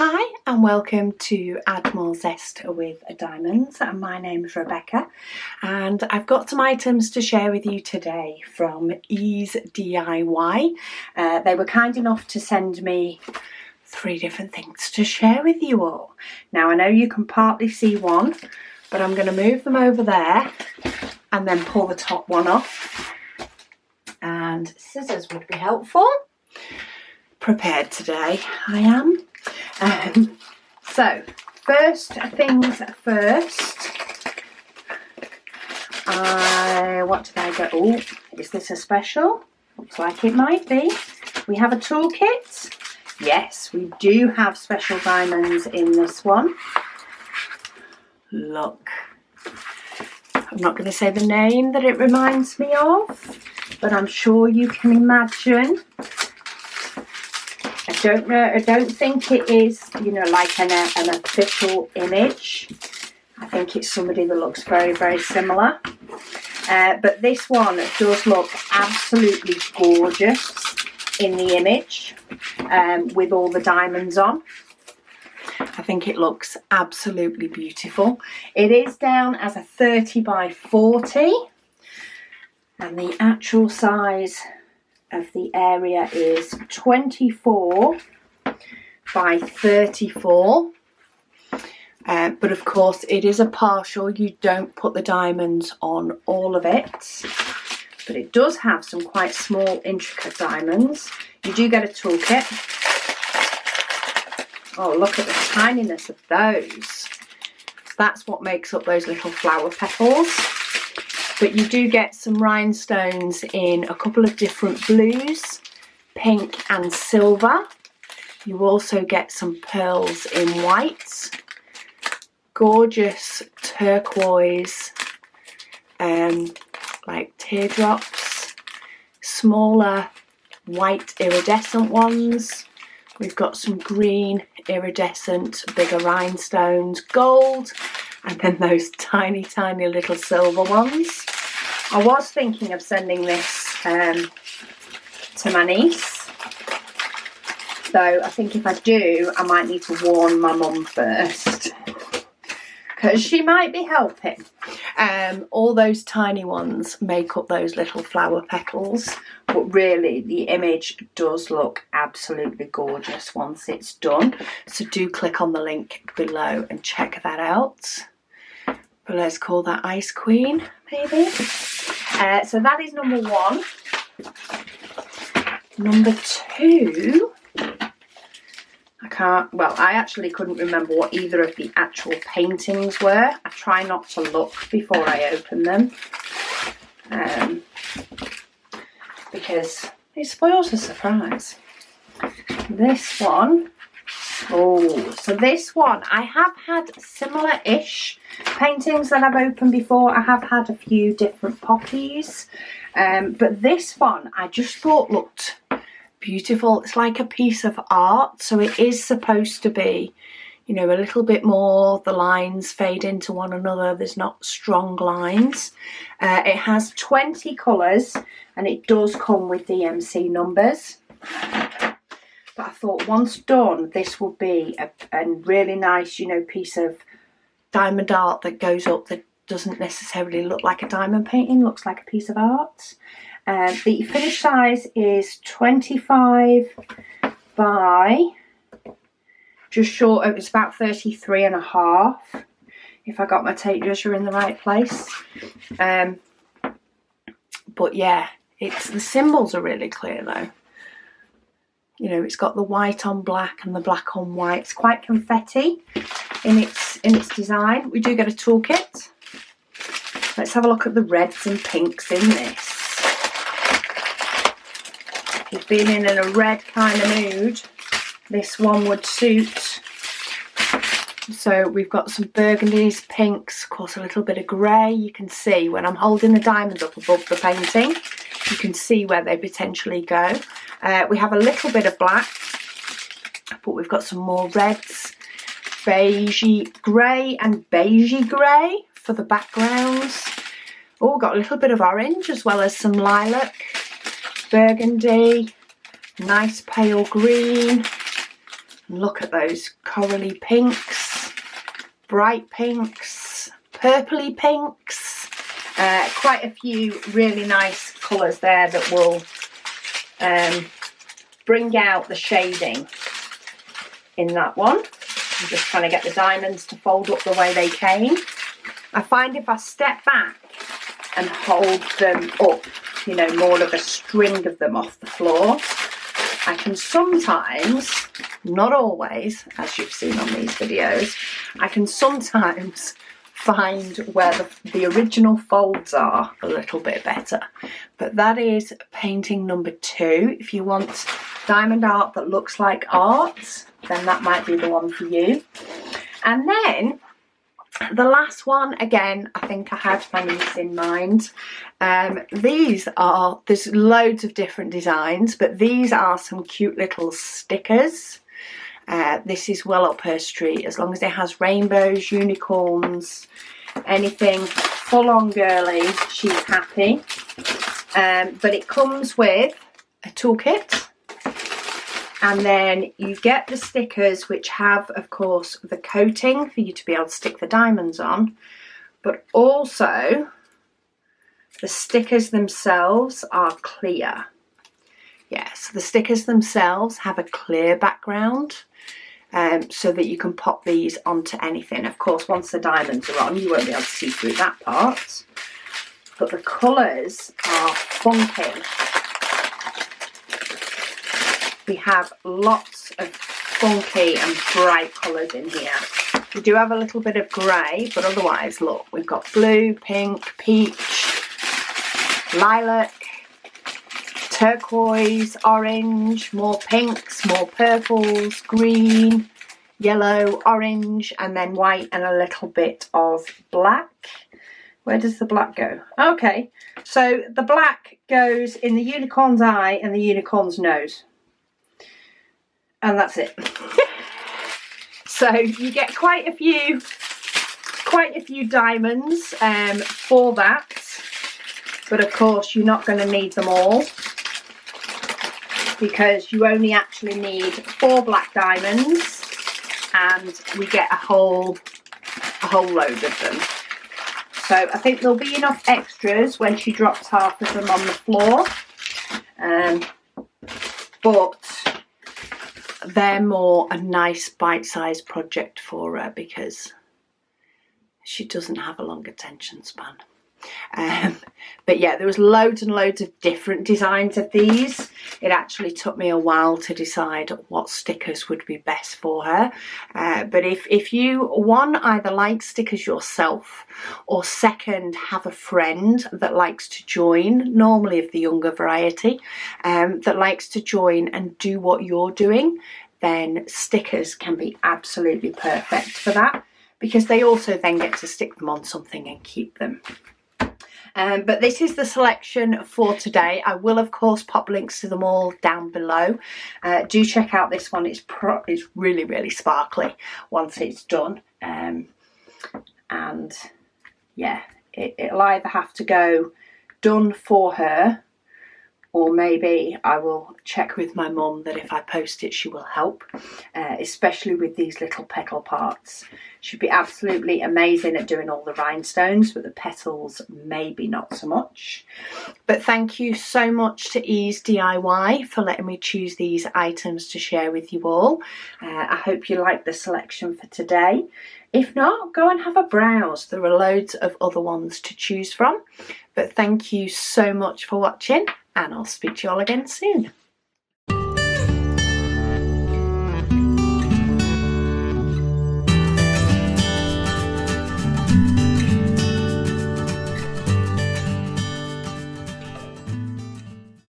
Hi and welcome to Add More Zest with Diamonds, and my name is Rebecca and I've got some items to share with you today from Ease DIY. They were kind enough to send me 3 different things to share with you all. Now I know you can partly see one, but I'm going to move them over there and then pull the top one off, and scissors would be helpful. Prepared today I am. So first things first, what did I get? Oh, is this a special? Looks like it might be. We have a toolkit. Yes, we do have special diamonds in this one. Look, I'm not going to say the name that it reminds me of, but I'm sure you can imagine. I don't think it is, you know, like an official image. I think it's somebody that looks very, very similar. But this one does look absolutely gorgeous in the image, with all the diamonds on. I think it looks absolutely beautiful. It is down as a 30 by 40, and the actual size of the area is 24 by 34, but of course it is a partial. You don't put the diamonds on all of it, but it does have some quite small intricate diamonds. You do get a toolkit. Oh, look at the tininess of those. That's what makes up those little flower petals. But you do get some rhinestones in a couple of different blues, pink and silver. You also get some pearls in white, gorgeous turquoise, like teardrops, smaller white iridescent ones. We've got some green iridescent, bigger rhinestones, gold, and then those tiny, tiny little silver ones. I was thinking of sending this to my niece, though I think if I do, I might need to warn my mum first, because she might be helping. All those tiny ones make up those little flower petals, but really the image does look absolutely gorgeous once it's done. So do click on the link below and check that out. But let's call that Ice Queen, maybe. So that is number 1. Number 2, I actually couldn't remember what either of the actual paintings were. I try not to look before I open them, because it spoils the surprise. This one, so this one, I have had similar-ish paintings that I've opened before. I have had a few different poppies, but this one I just thought looked beautiful. It's like a piece of art, so it is supposed to be, you know, a little bit more, the lines fade into one another, there's not strong lines. It has 20 colours and it does come with DMC numbers. But I thought once done, this would be a really nice, you know, piece of diamond art that goes up that doesn't necessarily look like a diamond painting, looks like a piece of art. The finished size is 25 by just short of, it's about 33.5, if I got my tape measure in the right place. But yeah, the symbols are really clear though. You know, it's got the white on black and the black on white. It's quite confetti in its design. We do get a toolkit. Let's have a look at the reds and pinks in this. If you've been in a red kind of mood, this one would suit. So we've got some burgundies, pinks, of course a little bit of grey. You can see when I'm holding the diamonds up above the painting, you can see where they potentially go. We have a little bit of black, but we've got some more reds, beigey grey and beigey grey for the backgrounds. Oh, got a little bit of orange as well as some lilac, burgundy, nice pale green, Look at those corally pinks, bright pinks, purpley pinks. Quite a few really nice colours there that will bring out the shading in that one. I'm just trying to get the diamonds to fold up the way they came. I find if I step back and hold them up, you know, more of a string of them off the floor, I can sometimes, not always, as you've seen on these videos, I can sometimes find where the original folds are a little bit better. But that is painting number 2. If you want diamond art that looks like art, then that might be the one for you. And then the last one, again, I think I had my niece in mind. There's loads of different designs, but these are some cute little stickers. This is well up her street, as long as it has rainbows, unicorns, anything full on girly, she's happy. But it comes with a toolkit, and then you get the stickers, which have, of course, the coating for you to be able to stick the diamonds on, but also the stickers themselves are clear. Yes, the stickers themselves have a clear background, so that you can pop these onto anything. Of course, once the diamonds are on, you won't be able to see through that part, but the colours are funky. We have lots of funky and bright colours in here. We do have a little bit of grey, but otherwise, look, we've got blue, pink, peach, lilac, turquoise, orange, more pinks, more purples, green, yellow, orange, and then white and a little bit of black. Where does the black go? Okay, so the black goes in the unicorn's eye and the unicorn's nose. And that's it. So you get quite a few diamonds for that. But of course, you're not going to need them all, because you only actually need 4 black diamonds, and we get a whole load of them. So I think there'll be enough extras when she drops half of them on the floor. But they're more a nice bite-sized project for her, because she doesn't have a long attention span. But yeah, there was loads and loads of different designs of these. It actually took me a while to decide what stickers would be best for her. But if you, one, either like stickers yourself, or second, have a friend that likes to join, normally of the younger variety, that likes to join and do what you're doing, then stickers can be absolutely perfect for that, because they also then get to stick them on something and keep them. But this is the selection for today. I will, of course, pop links to them all down below. Do check out this one. It's really, really sparkly once it's done. And yeah, it'll either have to go done for her, or maybe I will check with my mum that if I post it, she will help, especially with these little petal parts. She'd be absolutely amazing at doing all the rhinestones, but the petals maybe not so much. But thank you so much to Ease DIY for letting me choose these items to share with you all. I hope you liked the selection for today. If not, go and have a browse. There are loads of other ones to choose from. But thank you so much for watching, and I'll speak to you all again soon.